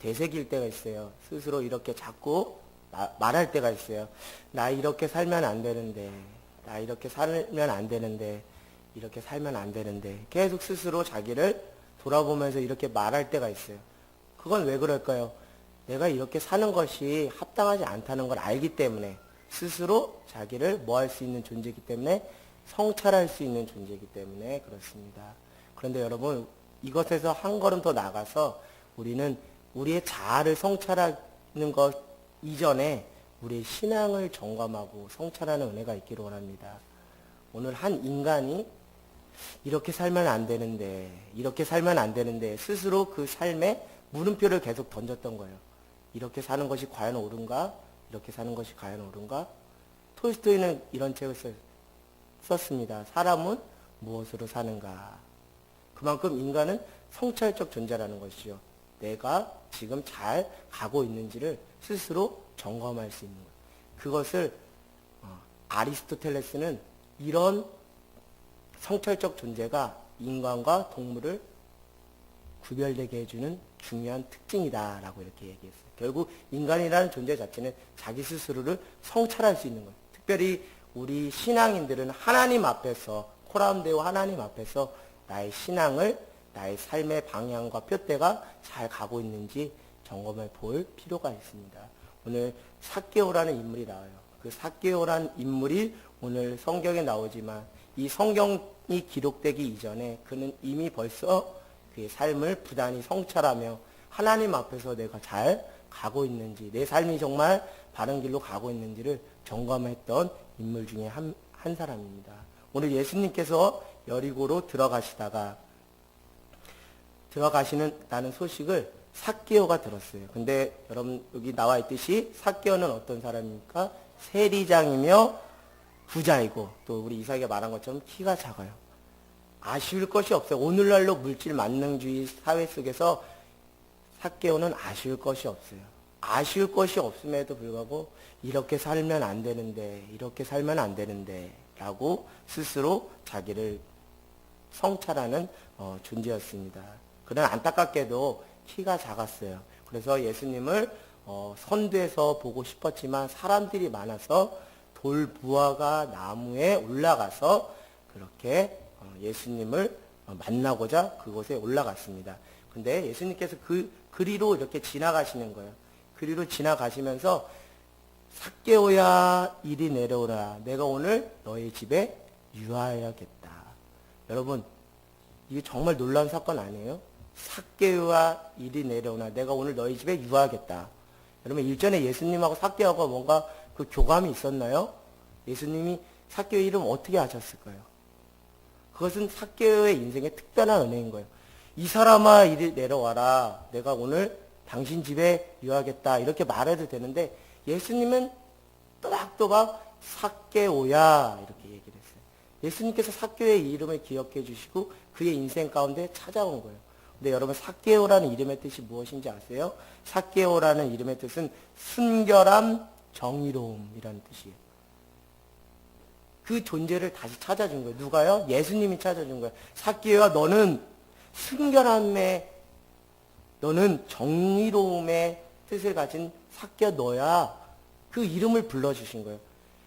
되새길 때가 있어요. 스스로 이렇게 자꾸 말할 때가 있어요. 나 이렇게 살면 안 되는데, 나 이렇게 살면 안 되는데, 이렇게 살면 안 되는데, 계속 스스로 자기를 돌아보면서 이렇게 말할 때가 있어요. 그건 왜 그럴까요? 내가 이렇게 사는 것이 합당하지 않다는 걸 알기 때문에, 스스로 자기를 뭐 할 수 있는 존재이기 때문에, 성찰할 수 있는 존재이기 때문에 그렇습니다. 그런데 여러분, 이것에서 한 걸음 더 나가서 우리는 우리의 자아를 성찰하는 것 이전에 우리의 신앙을 점검하고 성찰하는 은혜가 있기를 원합니다. 오늘 한 인간이 이렇게 살면 안 되는데, 이렇게 살면 안 되는데 스스로 그 삶에 물음표를 계속 던졌던 거예요. 이렇게 사는 것이 과연 옳은가? 이렇게 사는 것이 과연 옳은가? 톨스토이는 이런 책을 썼습니다. 사람은 무엇으로 사는가? 그만큼 인간은 성찰적 존재라는 것이죠. 내가 지금 잘 가고 있는지를 스스로 점검할 수 있는 것. 그것을 아리스토텔레스는 이런 성찰적 존재가 인간과 동물을 구별되게 해주는 중요한 특징이다라고 이렇게 얘기했어요. 결국 인간이라는 존재 자체는 자기 스스로를 성찰할 수 있는 거예요. 특별히 우리 신앙인들은 하나님 앞에서, 코라운데오 하나님 앞에서 나의 신앙을, 나의 삶의 방향과 표대가 잘 가고 있는지 점검해 볼 필요가 있습니다. 오늘 삭개오라는 인물이 나와요. 그 삭개오라는 인물이 오늘 성경에 나오지만 이 성경이 기록되기 이전에 그는 이미 벌써 그의 삶을 부단히 성찰하며 하나님 앞에서 내가 잘 가고 있는지, 내 삶이 정말 바른 길로 가고 있는지를 점검했던 인물 중에 한 사람입니다. 오늘 예수님께서 여리고로 들어가시는 소식을 삭개오가 들었어요. 근데 여러분 여기 나와 있듯이 삭개오는 어떤 사람입니까? 세리장이며 부자이고 또 우리 이삭이가 말한 것처럼 키가 작아요. 아쉬울 것이 없어요. 오늘날로 물질 만능주의 사회 속에서 삭개오는 아쉬울 것이 없어요. 아쉬울 것이 없음에도 불구하고 이렇게 살면 안 되는데, 이렇게 살면 안 되는데 라고 스스로 자기를 성찰하는 존재였습니다. 그러나 안타깝게도 키가 작았어요. 그래서 예수님을 선두에서 보고 싶었지만 사람들이 많아서 돌부화가 나무에 올라가서 그렇게 예수님을 만나고자 그곳에 올라갔습니다. 근데 예수님께서 그리로 이렇게 지나가시는 거예요. 그리로 지나가시면서 삭개오야 이리 내려오라. 내가 오늘 너희 집에 유하여야겠다. 여러분, 이게 정말 놀라운 사건 아니에요? 삭개오야 이리 내려오라. 내가 오늘 너희 집에 유하겠다. 여러분, 일전에 예수님하고 삭개오가 뭔가 그 교감이 있었나요? 예수님이 삭개오 이름 어떻게 하셨을까요? 그것은 삭개오의 인생의 특별한 은혜인 거예요. 이 사람아 이리 내려와라. 내가 오늘 당신 집에 유하겠다. 이렇게 말해도 되는데 예수님은 또박또박 삭개오야 이렇게 얘기를 했어요. 예수님께서 삭개오의 이름을 기억해 주시고 그의 인생 가운데 찾아온 거예요. 근데 여러분, 삭개오라는 이름의 뜻이 무엇인지 아세요? 삭개오라는 이름의 뜻은 순결함, 정의로움이라는 뜻이에요. 그 존재를 다시 찾아준 거예요. 누가요? 예수님이 찾아준 거예요. 삭개오야, 너는 순결함의, 너는 정의로움의 뜻을 가진 삭개오 너야. 그 이름을 불러주신 거예요.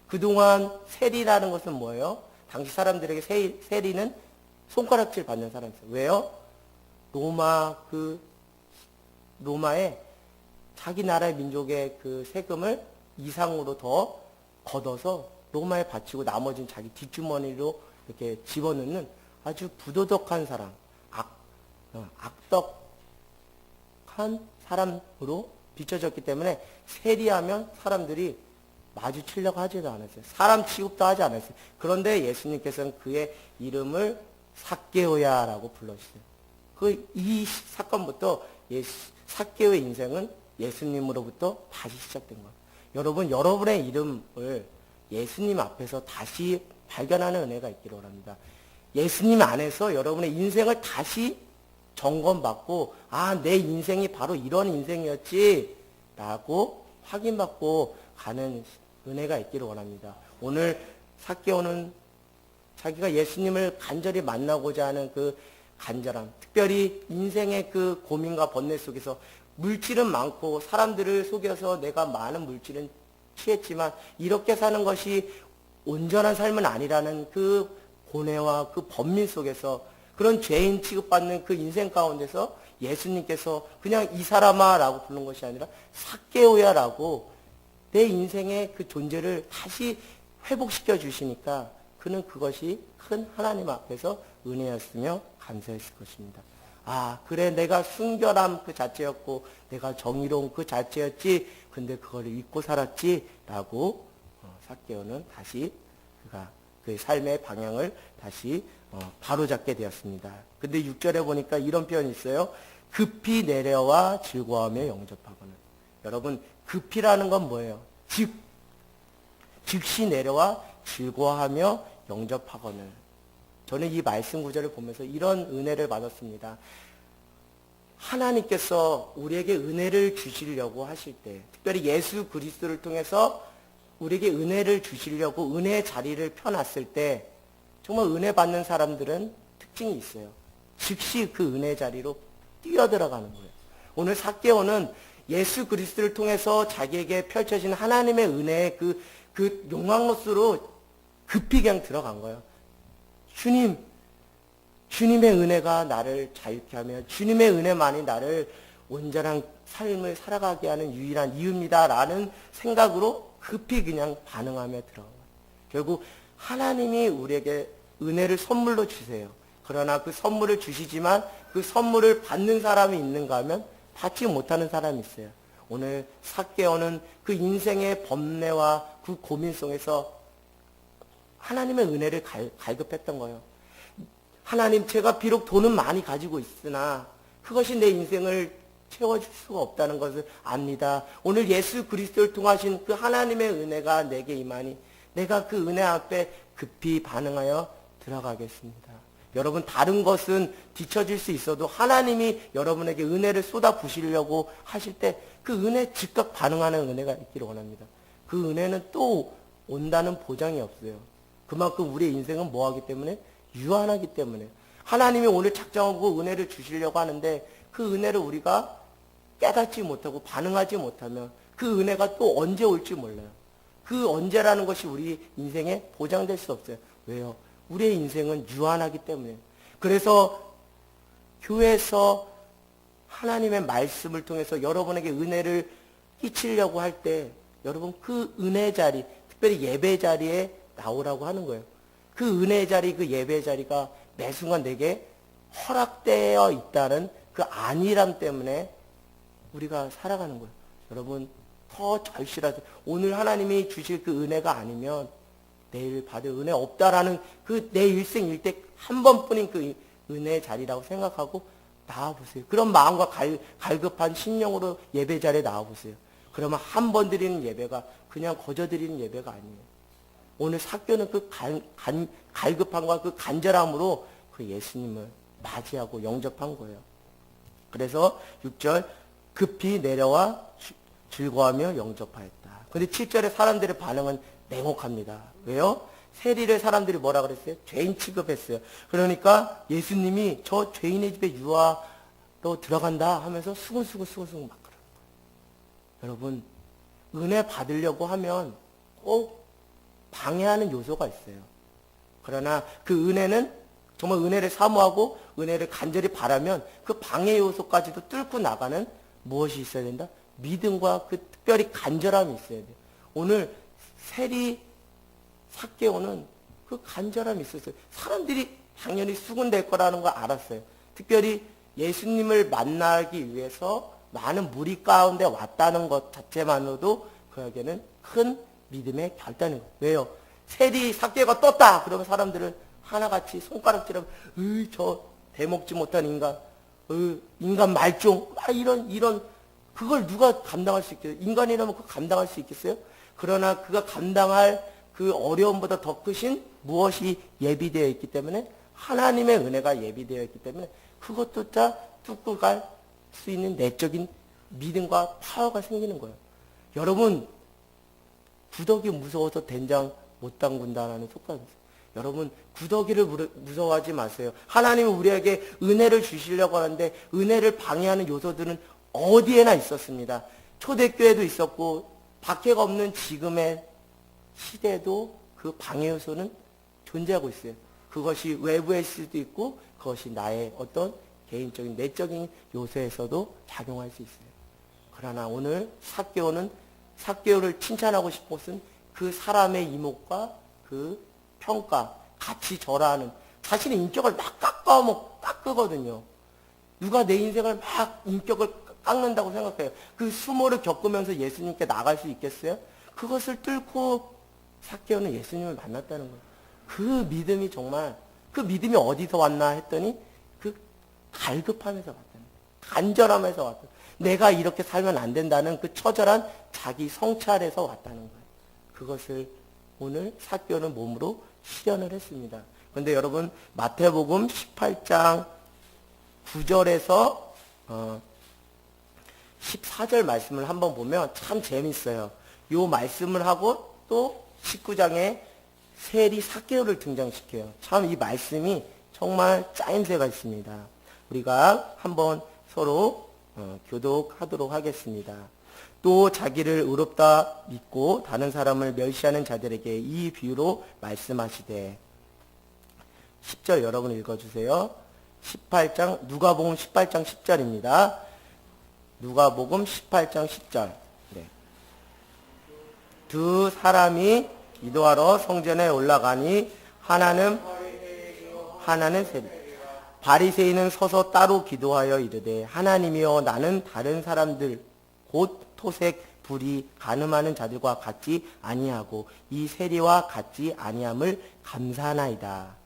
그동안 세리라는 것은 뭐예요? 당시 사람들에게 세리는 손가락질 받는 사람이었어요. 왜요? 로마에 자기 나라의 민족의 그 세금을 이상으로 더 걷어서 로마에 바치고 나머지는 자기 뒷주머니로 이렇게 집어넣는 아주 부도덕한 사람, 악덕한 사람으로 비춰졌기 때문에 세리하면 사람들이 마주치려고 하지도 않았어요. 사람 취급도 하지 않았어요. 그런데 예수님께서는 그의 이름을 삭개오야라고 불러주세요. 이 사건부터 삭개오의 인생은 예수님으로부터 다시 시작된 거예요. 여러분, 여러분의 이름을 예수님 앞에서 다시 발견하는 은혜가 있기를 원합니다. 예수님 안에서 여러분의 인생을 다시 점검받고, 내 인생이 바로 이런 인생이었지 라고 확인받고 가는 은혜가 있기를 원합니다. 오늘 삭개오는 자기가 예수님을 간절히 만나고자 하는 그 간절함, 특별히 인생의 그 고민과 번뇌 속에서 물질은 많고 사람들을 속여서 내가 많은 물질은 취했지만 이렇게 사는 것이 온전한 삶은 아니라는 그 고뇌와 그 번민 속에서 그런 죄인 취급받는 그 인생 가운데서 예수님께서 그냥 이 사람아 라고 부른 것이 아니라 삭개오야 라고 내 인생의 그 존재를 다시 회복시켜 주시니까 그는 그것이 큰 하나님 앞에서 은혜였으며 감사했을 것입니다. 아, 그래, 내가 순결함 그 자체였고, 내가 정의로운 그 자체였지, 근데 그걸 잊고 살았지, 라고, 삭개오는 다시, 그가, 그 삶의 방향을 다시, 바로잡게 되었습니다. 근데 6절에 보니까 이런 표현이 있어요. 급히 내려와 즐거워하며 영접하고는. 여러분, 급히라는 건 뭐예요? 즉시 내려와 즐거워하며 영접하거늘. 저는 이 말씀 구절을 보면서 이런 은혜를 받았습니다. 하나님께서 우리에게 은혜를 주시려고 하실 때, 특별히 예수 그리스도를 통해서 우리에게 은혜를 주시려고 은혜의 자리를 펴놨을 때, 정말 은혜 받는 사람들은 특징이 있어요. 즉시 그 은혜 자리로 뛰어들어가는 거예요. 오늘 삭개오는 예수 그리스도를 통해서 자기에게 펼쳐진 하나님의 은혜의 그 용광로스로 급히 그냥 들어간 거예요. 주님의 은혜가 나를 자유케 하며 주님의 은혜만이 나를 온전한 삶을 살아가게 하는 유일한 이유입니다. 라는 생각으로 급히 그냥 반응하며 들어가요. 결국 하나님이 우리에게 은혜를 선물로 주세요. 그러나 그 선물을 주시지만 그 선물을 받는 사람이 있는가 하면 받지 못하는 사람이 있어요. 오늘 삭개오는 그 인생의 번뇌와 그 고민 속에서 하나님의 은혜를 갈급했던 거예요. 하나님, 제가 비록 돈은 많이 가지고 있으나 그것이 내 인생을 채워줄 수가 없다는 것을 압니다. 오늘 예수 그리스도를 통하신 그 하나님의 은혜가 내게 임하니 내가 그 은혜 앞에 급히 반응하여 들어가겠습니다. 여러분, 다른 것은 뒤처질 수 있어도 하나님이 여러분에게 은혜를 쏟아 부으시려고 하실 때 그 은혜 즉각 반응하는 은혜가 있기를 원합니다. 그 은혜는 또 온다는 보장이 없어요. 그만큼 우리의 인생은 뭐하기 때문에? 유한하기 때문에. 하나님이 오늘 작정하고 은혜를 주시려고 하는데 그 은혜를 우리가 깨닫지 못하고 반응하지 못하면 그 은혜가 또 언제 올지 몰라요. 그 언제라는 것이 우리 인생에 보장될 수 없어요. 왜요? 우리의 인생은 유한하기 때문에. 그래서 교회에서 하나님의 말씀을 통해서 여러분에게 은혜를 끼치려고 할 때 여러분 그 은혜 자리, 특별히 예배 자리에 나오라고 하는 거예요. 그 은혜 자리, 그 예배 자리가 매 순간 내게 허락되어 있다는 그 안일함 때문에 우리가 살아가는 거예요. 여러분, 더 절실하게 오늘 하나님이 주실 그 은혜가 아니면 내일 받을 은혜 없다라는 그 내 일생 일대 한 번뿐인 그 은혜 자리라고 생각하고 나와보세요. 그런 마음과 갈급한 심령으로 예배 자리에 나와보세요. 그러면 한 번 드리는 예배가 그냥 거저 드리는 예배가 아니에요. 오늘 삭개오는 그 갈급함과 그 간절함으로 그 예수님을 맞이하고 영접한 거예요. 그래서 6절 급히 내려와 즐거워하며 영접하였다. 근데 7절에 사람들의 반응은 냉혹합니다. 왜요? 세리를 사람들이 뭐라 그랬어요? 죄인 취급했어요. 그러니까 예수님이 저 죄인의 집에 유아로 들어간다 하면서 수근수근 막 그러는 거예요. 여러분, 은혜 받으려고 하면 꼭 방해하는 요소가 있어요. 그러나 그 은혜는 정말 은혜를 사모하고 은혜를 간절히 바라면 그 방해 요소까지도 뚫고 나가는 무엇이 있어야 된다? 믿음과 그 특별히 간절함이 있어야 돼요. 오늘 세리 삭개오는 그 간절함이 있었어요. 사람들이 당연히 수군될 거라는 걸 알았어요. 특별히 예수님을 만나기 위해서 많은 무리 가운데 왔다는 것 자체만으로도 그에게는 큰 믿음의 결단인 거예요. 왜요? 세리 삭개오가 떴다! 그러면 사람들은 하나같이 손가락질하면 저 대먹지 못한 인간, 인간 말종, 이런 그걸 누가 감당할 수 있겠어요? 인간이라면 그거 감당할 수 있겠어요? 그러나 그가 감당할 그 어려움보다 더 크신 무엇이 예비되어 있기 때문에 하나님의 은혜가 예비되어 있기 때문에 그것도 뚫고 갈 수 있는 내적인 믿음과 파워가 생기는 거예요. 여러분, 구더기 무서워서 된장 못 담근다는 속담이 있어요. 여러분, 구더기를 무서워하지 마세요. 하나님은 우리에게 은혜를 주시려고 하는데 은혜를 방해하는 요소들은 어디에나 있었습니다. 초대교회도 있었고 박해가 없는 지금의 시대도 그 방해 요소는 존재하고 있어요. 그것이 외부의 수도 있고 그것이 나의 어떤 개인적인 내적인 요소에서도 작용할 수 있어요. 그러나 오늘 삭개오를 칭찬하고 싶은 것은 그 사람의 이목과 그 평가, 같이 절하는 자신의 인격을 막 깎거든요. 누가 내 인생을 막 인격을 깎는다고 생각해요. 그 수모를 겪으면서 예수님께 나갈 수 있겠어요? 그것을 뚫고 삭개오는 예수님을 만났다는 거예요. 그 믿음이 정말, 그 믿음이 어디서 왔나 했더니 그 갈급함에서 왔다는 거예요. 간절함에서 왔다. 내가 이렇게 살면 안 된다는 그 처절한 자기 성찰에서 왔다는 거예요. 그것을 오늘 삭개오는 몸으로 실현을 했습니다. 그런데 여러분 마태복음 18장 9절에서 14절 말씀을 한번 보면 참 재밌어요. 이 말씀을 하고 또 19장에 세리 삭개오를 등장시켜요. 참 이 말씀이 정말 짜임새가 있습니다. 우리가 한번 서로 교독하도록 하겠습니다. 또 자기를 의롭다 믿고 다른 사람을 멸시하는 자들에게 이 비유로 말씀하시되 10절 여러분 읽어주세요. 18장 누가복음 18장 10절입니다. 누가복음 18장 10절. 네. 두 사람이 기도하러 성전에 올라가니 하나는 세리. 바리새인은 서서 따로 기도하여 이르되 하나님이여 나는 다른 사람들 곧 토색 불이 간음하는 자들과 같지 아니하고 이 세리와 같지 아니함을 감사하나이다.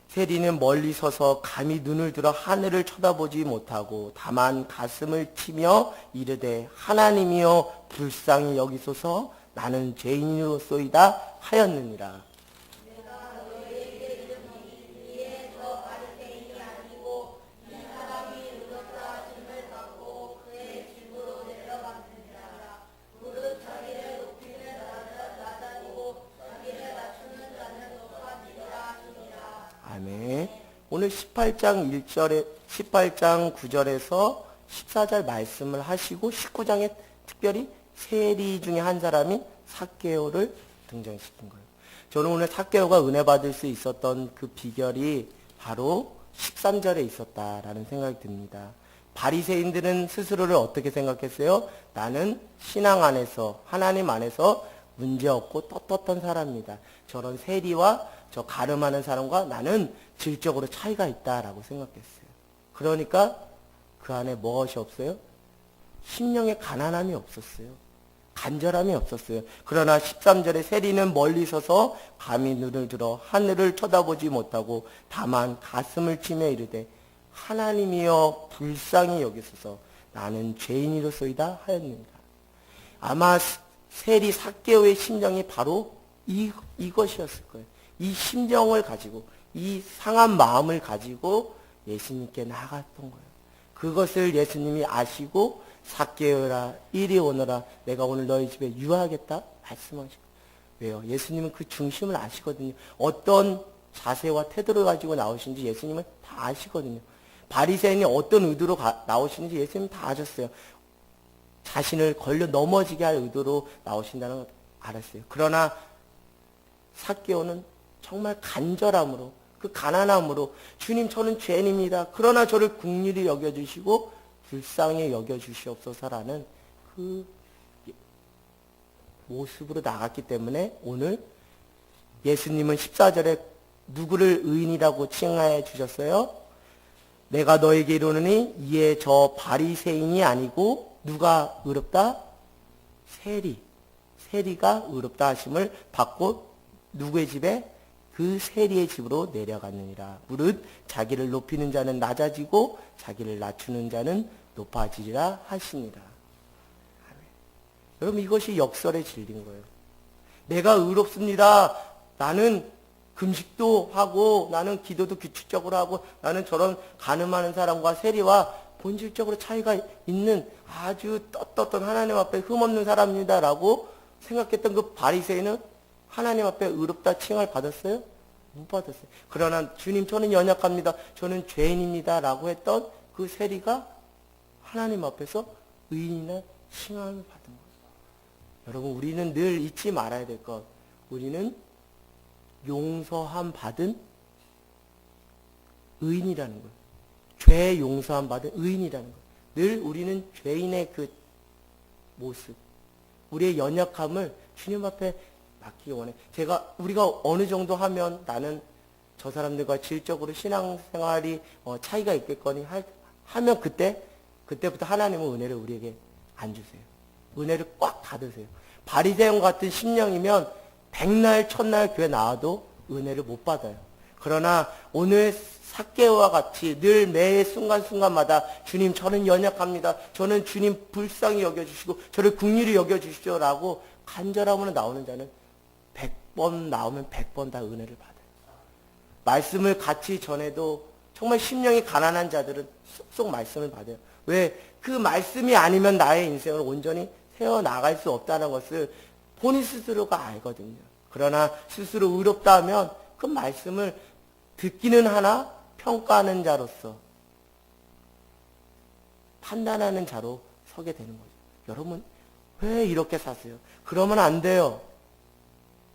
세리는 멀리 서서 감히 눈을 들어 하늘을 쳐다보지 못하고 다만 가슴을 치며 이르되 하나님이여 불쌍히 여기소서 나는 죄인으로소이다 하였느니라. 아멘. 오늘 18장 9절에서 14절 말씀을 하시고 19장에 특별히 세리 중에 한 사람이 삭개오를 등장시킨 거예요. 저는 오늘 삭개오가 은혜 받을 수 있었던 그 비결이 바로 13절에 있었다라는 생각이 듭니다. 바리새인들은 스스로를 어떻게 생각했어요? 나는 신앙 안에서 하나님 안에서 문제없고 떳떳한 사람입니다. 저런 세리와 저 가늠하는 사람과 나는 질적으로 차이가 있다라고 생각했어요. 그러니까 그 안에 무엇이 없어요? 심령의 가난함이 없었어요. 간절함이 없었어요. 그러나 13절에 세리는 멀리 서서 감히 눈을 들어 하늘을 쳐다보지 못하고 다만 가슴을 치며 이르되 하나님이여 불쌍히 여기소서 나는 죄인이로소이다 하였느니라. 아마 세리 삭개오의 심정이 바로 이것이었을 거예요. 이 심정을 가지고 이 상한 마음을 가지고 예수님께 나아갔던 거예요. 그것을 예수님이 아시고 삭개오라 이리 오너라 내가 오늘 너희 집에 유하겠다 말씀하시고. 왜요? 예수님은 그 중심을 아시거든요. 어떤 자세와 태도를 가지고 나오신지 예수님은 다 아시거든요. 바리새인이 어떤 의도로 나오시는지 예수님은 다 아셨어요. 자신을 걸려 넘어지게 할 의도로 나오신다는 걸 알았어요. 그러나 삭개오는 정말 간절함으로 그 가난함으로 주님 저는 죄인입니다. 그러나 저를 긍휼히 여겨주시고 불쌍히 여겨주시옵소서라는 그 모습으로 나갔기 때문에 오늘 예수님은 14절에 누구를 의인이라고 칭하여 주셨어요? 내가 너에게 이르노니 이에 저 바리새인이 아니고 누가 의롭다? 세리가 의롭다 하심을 받고 누구의 집에? 그 세리의 집으로 내려갔느니라. 무릇 자기를 높이는 자는 낮아지고 자기를 낮추는 자는 높아지리라 하시니라. 여러분 이것이 역설의 진리인 거예요. 내가 의롭습니다. 나는 금식도 하고 나는 기도도 규칙적으로 하고 나는 저런 간음하는 사람과 세리와 본질적으로 차이가 있는 아주 떳떳한 하나님 앞에 흠없는 사람입니다라고 생각했던 그 바리새인은 하나님 앞에 의롭다 칭을 받았어요? 못 받았어요. 그러나 주님 저는 연약합니다. 저는 죄인입니다. 라고 했던 그 세리가 하나님 앞에서 의인이나 칭함을 받은 거예요. 여러분 우리는 늘 잊지 말아야 될 것. 우리는 용서함 받은 의인이라는 거예요. 죄 용서함 받은 의인이라는 거예요. 늘 우리는 죄인의 그 모습, 우리의 연약함을 주님 앞에 맡기기 원해. 우리가 어느 정도 하면 나는 저 사람들과 질적으로 신앙생활이 차이가 있겠거니 하면 그때부터 하나님은 은혜를 우리에게 안 주세요. 은혜를 꽉 닫으세요. 바리새인 같은 심령이면 백날 첫날 교회 나와도 은혜를 못 받아요. 그러나 오늘 삭개오와 같이 늘 매 순간순간마다 주님 저는 연약합니다. 저는 주님 불쌍히 여겨주시고 저를 긍휼히 여겨주시죠 라고 간절함으로 나오는 자는 100번 나오면 100번 다 은혜를 받아요. 말씀을 같이 전해도 정말 심령이 가난한 자들은 쏙쏙 말씀을 받아요. 왜? 그 말씀이 아니면 나의 인생을 온전히 세워나갈 수 없다는 것을 본인 스스로가 알거든요. 그러나 스스로 의롭다 하면 그 말씀을 듣기는 하나 평가하는 자로서 판단하는 자로 서게 되는 거죠. 여러분 왜 이렇게 사세요? 그러면 안 돼요.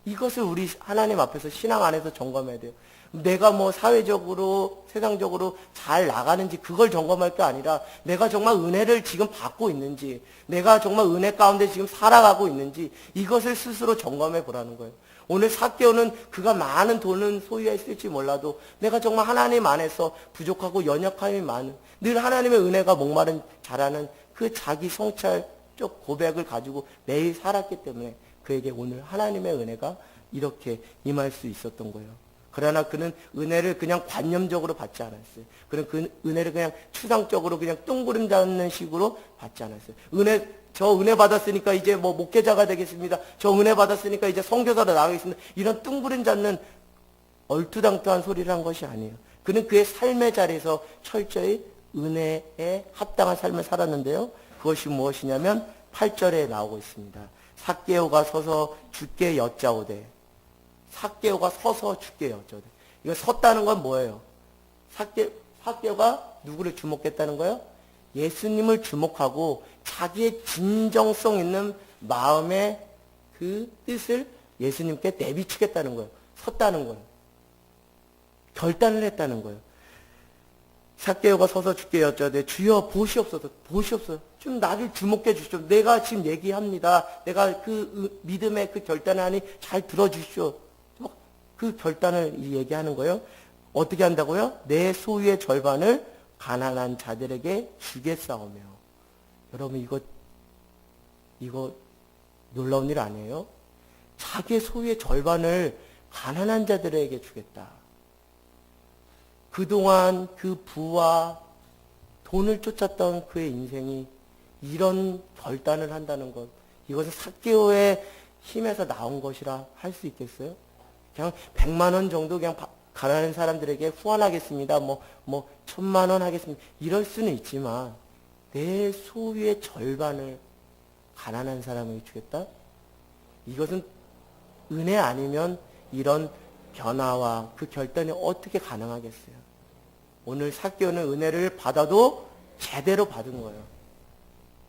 이것을 우리 하나님 앞에서 신앙 안에서 점검해야 돼요. 내가 뭐 사회적으로 세상적으로 잘 나가는지 그걸 점검할 게 아니라 내가 정말 은혜를 지금 받고 있는지 내가 정말 은혜 가운데 지금 살아가고 있는지 이것을 스스로 점검해 보라는 거예요. 오늘 삭개오는 그가 많은 돈은 소유했을지 몰라도 내가 정말 하나님 안에서 부족하고 연약함이 많은 늘 하나님의 은혜가 목마른 자라는 그 자기 성찰적 고백을 가지고 매일 살았기 때문에 그에게 오늘 하나님의 은혜가 이렇게 임할 수 있었던 거예요. 그러나 그는 은혜를 그냥 관념적으로 받지 않았어요. 그는 그 은혜를 그냥 추상적으로 그냥 뚱그름 잡는 식으로 받지 않았어요. 저 은혜 받았으니까 이제 뭐 목회자가 되겠습니다. 저 은혜 받았으니까 이제 선교사로 나가겠습니다. 이런 뚱그름 잡는 얼투당투한 소리를 한 것이 아니에요. 그는 그의 삶의 자리에서 철저히 은혜에 합당한 삶을 살았는데요. 그것이 무엇이냐면 8절에 나오고 있습니다. 삭개오가 서서 주께 여짜오되 삭개오가 서서 주께 여짜오되 이거 섰다는 건 뭐예요? 삭개오가 누구를 주목했다는 거예요? 예수님을 주목하고 자기의 진정성 있는 마음의 그 뜻을 예수님께 내비치겠다는 거예요. 섰다는 거예요. 결단을 했다는 거예요. 삭개오가 서서 주께 여짜오되 주여 보시옵소서 좀 나를 주목해 주십시오. 내가 지금 얘기합니다. 내가 그 믿음의 그 결단을 하니 잘 들어주십시오. 그 결단을 얘기하는 거예요. 어떻게 한다고요? 내 소유의 절반을 가난한 자들에게 주겠사오며. 여러분 이거 놀라운 일 아니에요? 자기의 소유의 절반을 가난한 자들에게 주겠다. 그동안 그 부와 돈을 쫓았던 그의 인생이 이런 결단을 한다는 것, 이것은 삭개오의 힘에서 나온 것이라 할 수 있겠어요? 그냥 100만 원 정도 그냥 가난한 사람들에게 후원하겠습니다. 뭐 1000만 원 하겠습니다. 이럴 수는 있지만 내 소유의 절반을 가난한 사람에게 주겠다? 이것은 은혜 아니면 이런 변화와 그 결단이 어떻게 가능하겠어요? 오늘 삭개오는 은혜를 받아도 제대로 받은 거예요.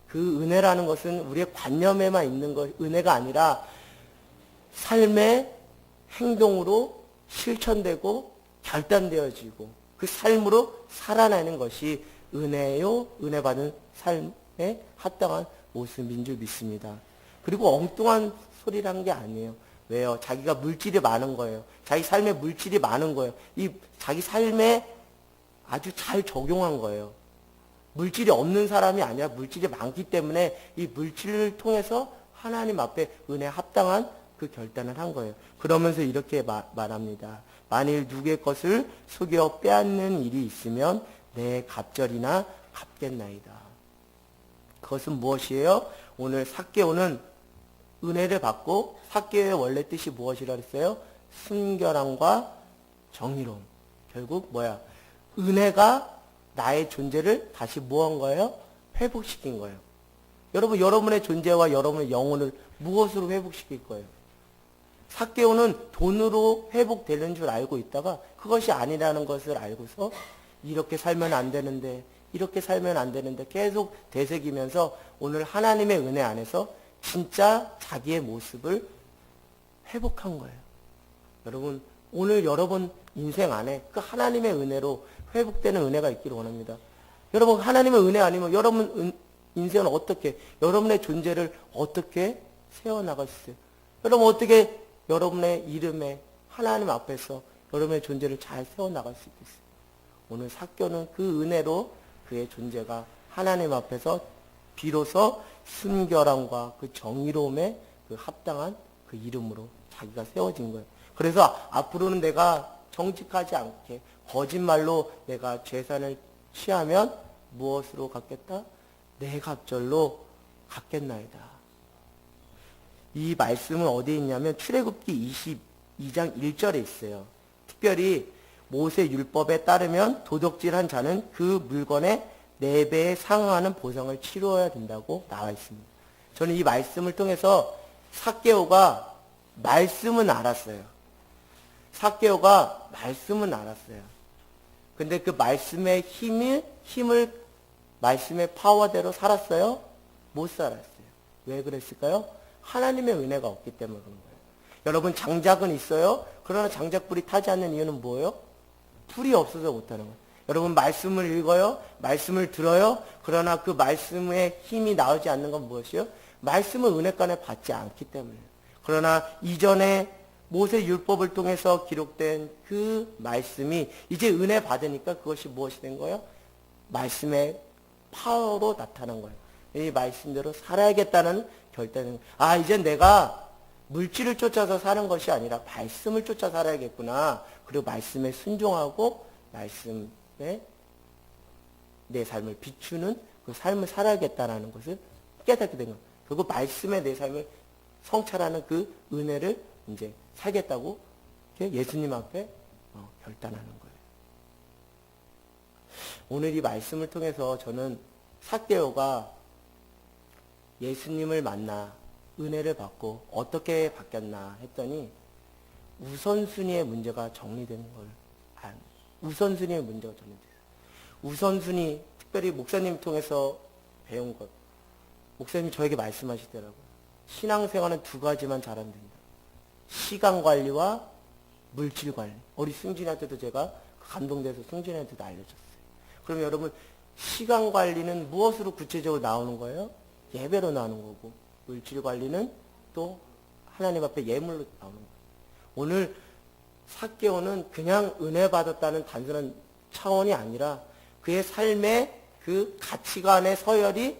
그 은혜라는 것은 우리의 관념에만 있는 것, 은혜가 아니라 삶의 행동으로 실천되고 결단되어지고 그 삶으로 살아내는 것이 은혜요, 은혜 받은 삶에 합당한 모습인 줄 믿습니다. 그리고 엉뚱한 소리라는 게 아니에요. 왜요? 자기가 물질이 많은 거예요. 자기 삶에 물질이 많은 거예요. 이 자기 삶에 아주 잘 적용한 거예요. 물질이 없는 사람이 아니라 물질이 많기 때문에 이 물질을 통해서 하나님 앞에 은혜에 합당한 그 결단을 한 거예요. 그러면서 이렇게 말합니다. 만일 누구의 것을 속여 빼앗는 일이 있으면 내 갑절이나 갚겠나이다. 그것은 무엇이에요? 오늘 삭개오는 은혜를 받고 삭개오의 원래 뜻이 무엇이라 그랬어요? 순결함과 정의로움. 결국 뭐야? 은혜가 나의 존재를 다시 뭐 한 거예요? 회복시킨 거예요. 여러분, 여러분의 존재와 여러분의 영혼을 무엇으로 회복시킬 거예요? 삭개오는 돈으로 회복되는 줄 알고 있다가 그것이 아니라는 것을 알고서 이렇게 살면 안 되는데, 이렇게 살면 안 되는데 계속 되새기면서 오늘 하나님의 은혜 안에서 진짜 자기의 모습을 회복한 거예요. 여러분, 오늘 여러분 인생 안에 그 하나님의 은혜로 회복되는 은혜가 있기를 원합니다. 여러분, 하나님의 은혜 아니면 여러분 인생은 어떻게, 여러분의 존재를 어떻게 세워나갈 수 있어요? 여러분, 어떻게 여러분의 이름에 하나님 앞에서 여러분의 존재를 잘 세워나갈 수 있겠어요? 오늘 삭개오는 그 은혜로 그의 존재가 하나님 앞에서 비로소 순결함과 그 정의로움에 그 합당한 그 이름으로 자기가 세워진 거예요. 그래서 앞으로는 내가 정직하지 않게 거짓말로 내가 재산을 취하면 무엇으로 갚겠다? 내 갑절로 갚겠나이다. 이 말씀은 어디에 있냐면 출애굽기 22장 1절에 있어요. 특별히 모세 율법에 따르면 도둑질한 자는 그 물건의 4배에 상응하는 보상을 치루어야 된다고 나와 있습니다. 저는 이 말씀을 통해서 삭개오가 말씀은 알았어요. 삭개오가 말씀은 알았어요. 근데 그 말씀의 힘을 말씀의 파워대로 살았어요? 못 살았어요. 왜 그랬을까요? 하나님의 은혜가 없기 때문에 그런 거예요. 여러분, 장작은 있어요? 그러나 장작불이 타지 않는 이유는 뭐예요? 불이 없어서 못하는 거예요. 여러분, 말씀을 읽어요? 말씀을 들어요? 그러나 그 말씀의 힘이 나오지 않는 건 무엇이요? 말씀을 은혜간에 받지 않기 때문이에요. 그러나 이전에 모세 율법을 통해서 기록된 그 말씀이 이제 은혜 받으니까 그것이 무엇이 된 거예요? 말씀의 파워로 나타난 거예요. 이 말씀대로 살아야겠다는 결단은, 이제 내가 물질을 쫓아서 사는 것이 아니라 말씀을 쫓아 살아야겠구나. 그리고 말씀에 순종하고 말씀에 내 삶을 비추는 그 삶을 살아야겠다는 것을 깨닫게 된 거예요. 결국 말씀에 내 삶을 성찰하는 그 은혜를 이제 살겠다고 예수님 앞에 결단하는 거예요. 오늘 이 말씀을 통해서 저는 삭개오가 예수님을 만나 은혜를 받고 어떻게 바뀌었나 했더니 우선순위의 문제가 정리되는 걸 우선순위의 문제가 정리돼요. 우선순위, 특별히 목사님 통해서 배운 것. 목사님이 저에게 말씀하시더라고요. 신앙생활은 2가지만 잘하면 된다. 시간 관리와 물질 관리. 우리 승진한테도 제가 감동돼서 승진한테도 알려줬어요. 그럼 여러분, 시간 관리는 무엇으로 구체적으로 나오는 거예요? 예배로 나오는 거고, 물질 관리는 또 하나님 앞에 예물로 나오는 거예요. 오늘 삭개오는 그냥 은혜 받았다는 단순한 차원이 아니라 그의 삶의 그 가치관의 서열이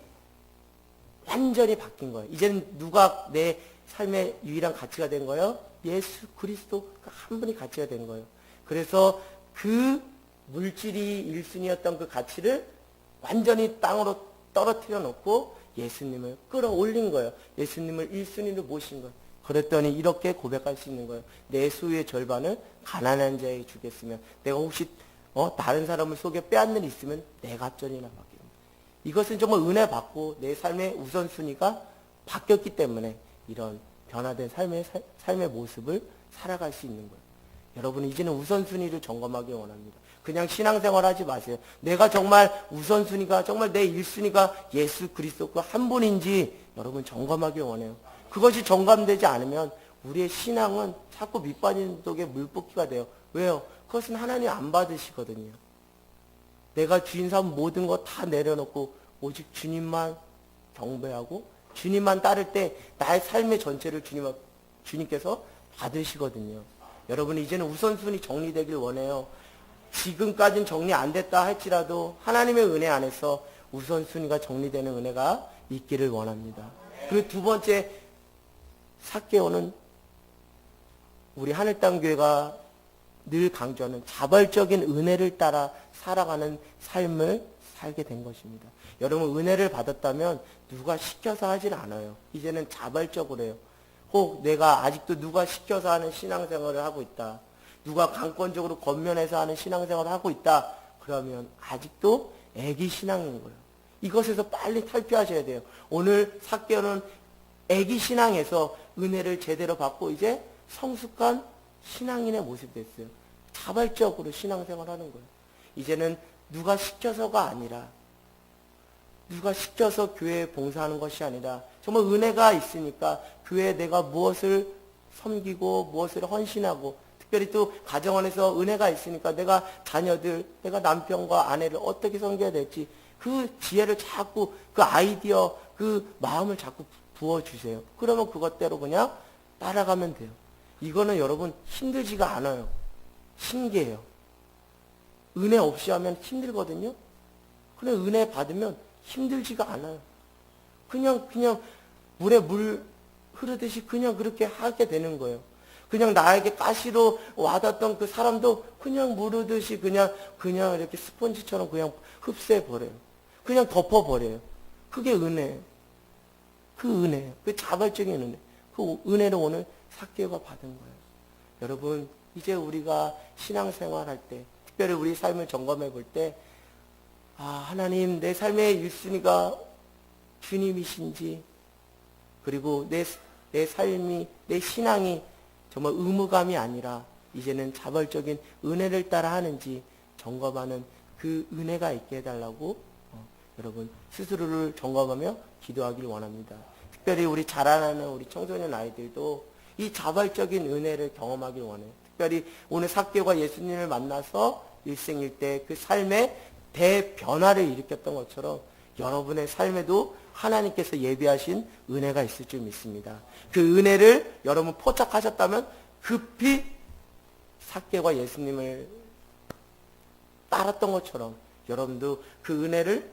완전히 바뀐 거예요. 이제는 누가 내 삶의 유일한 가치가 된 거예요? 예수 그리스도 한 분이 가치가 된 거예요. 그래서 그 물질이 1순위였던 그 가치를 완전히 땅으로 떨어뜨려 놓고 예수님을 끌어올린 거예요. 예수님을 1순위로 모신 거예요. 그랬더니 이렇게 고백할 수 있는 거예요. 내 소유의 절반을 가난한 자에게 주겠으면, 내가 혹시 다른 사람을 속여 빼앗는 일 있으면 내 갑절이나 받기를. 이것은 정말 은혜 받고 내 삶의 우선순위가 바뀌었기 때문에 이런 변화된 삶의 모습을 살아갈 수 있는 거예요. 여러분, 이제는 우선순위를 점검하기 원합니다. 그냥 신앙생활 하지 마세요. 내가 정말 우선순위가, 정말 내 1순위가 예수 그리스도 그 한 분인지 여러분 점검하기 원해요. 그것이 점검되지 않으면 우리의 신앙은 자꾸 밑빠진 독에 물붓기가 돼요. 왜요? 그것은 하나님 안 받으시거든요. 내가 주인 삼은 모든 거 다 내려놓고 오직 주님만 경배하고 주님만 따를 때 나의 삶의 전체를 주님께서 받으시거든요. 여러분, 이제는 우선순위 정리되길 원해요. 지금까지는 정리 안 됐다 할지라도 하나님의 은혜 안에서 우선순위가 정리되는 은혜가 있기를 원합니다. 그리고 2번째, 삭개오는 우리 하늘땅교회가 늘 강조하는 자발적인 은혜를 따라 살아가는 삶을 살게 된 것입니다. 여러분, 은혜를 받았다면 누가 시켜서 하질 않아요. 이제는 자발적으로 해요. 혹 내가 아직도 누가 시켜서 하는 신앙생활을 하고 있다. 누가 강권적으로 권면해서 하는 신앙생활을 하고 있다. 그러면 아직도 애기 신앙인 거예요. 이것에서 빨리 탈피하셔야 돼요. 오늘 삭개오는 애기 신앙에서 은혜를 제대로 받고 이제 성숙한 신앙인의 모습이 됐어요. 자발적으로 신앙생활하는 거예요. 이제는 누가 시켜서가 아니라, 누가 시켜서 교회에 봉사하는 것이 아니라 정말 은혜가 있으니까 교회에 내가 무엇을 섬기고 무엇을 헌신하고, 특별히 또 가정 안에서 은혜가 있으니까 내가 자녀들, 내가 남편과 아내를 어떻게 섬겨야 될지 그 지혜를 자꾸, 그 아이디어, 그 마음을 자꾸 부어주세요. 그러면 그것대로 그냥 따라가면 돼요. 이거는 여러분 힘들지가 않아요. 신기해요. 은혜 없이 하면 힘들거든요. 근데 은혜 받으면 힘들지가 않아요. 그냥 물에 물 흐르듯이 그냥 그렇게 하게 되는 거예요. 그냥 나에게 가시로 와닿던 그 사람도 그냥 무르듯이 그냥 이렇게 스펀지처럼 그냥 흡수해버려요. 그냥 덮어버려요. 그게 은혜예요. 그 은혜예요. 그 자발적인 은혜. 그 은혜를 오늘 삭개오가 받은 거예요. 여러분, 이제 우리가 신앙생활 할 때, 특별히 우리 삶을 점검해 볼 때, 하나님, 내 삶의 1순위가 주님이신지, 그리고 내 삶이, 내 신앙이 정말 의무감이 아니라 이제는 자발적인 은혜를 따라 하는지 점검하는 그 은혜가 있게 해달라고 여러분 스스로를 점검하며 기도하길 원합니다. 특별히 우리 자라나는 우리 청소년 아이들도 이 자발적인 은혜를 경험하길 원해요. 특별히 오늘 삭개오가 예수님을 만나서 일생일대 그 삶의 대변화를 일으켰던 것처럼 여러분의 삶에도 하나님께서 예비하신 은혜가 있을 줄 믿습니다. 그 은혜를 여러분 포착하셨다면 급히 삭개오가 예수님을 따랐던 것처럼 여러분도 그 은혜를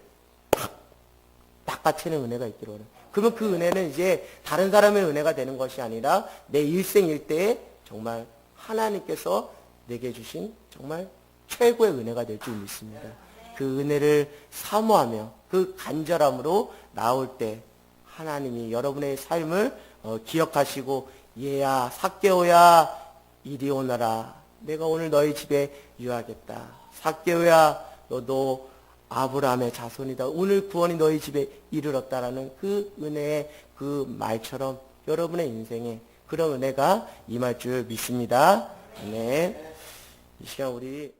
닦아채는 은혜가 있기를 원해요. 그러면 그 은혜는 이제 다른 사람의 은혜가 되는 것이 아니라 내 일생일대에 정말 하나님께서 내게 주신 정말 최고의 은혜가 될 줄 믿습니다. 그 은혜를 사모하며 그 간절함으로 나올 때 하나님이 여러분의 삶을 기억하시고, 얘야 삭개오야 이리 오너라, 내가 오늘 너희 집에 유하겠다. 삭개오야 너도 아브라함의 자손이다. 오늘 구원이 너희 집에 이르렀다라는 그 은혜의 그 말처럼 여러분의 인생에 그런 은혜가 임할 줄 믿습니다. 아멘. 이 시간 우리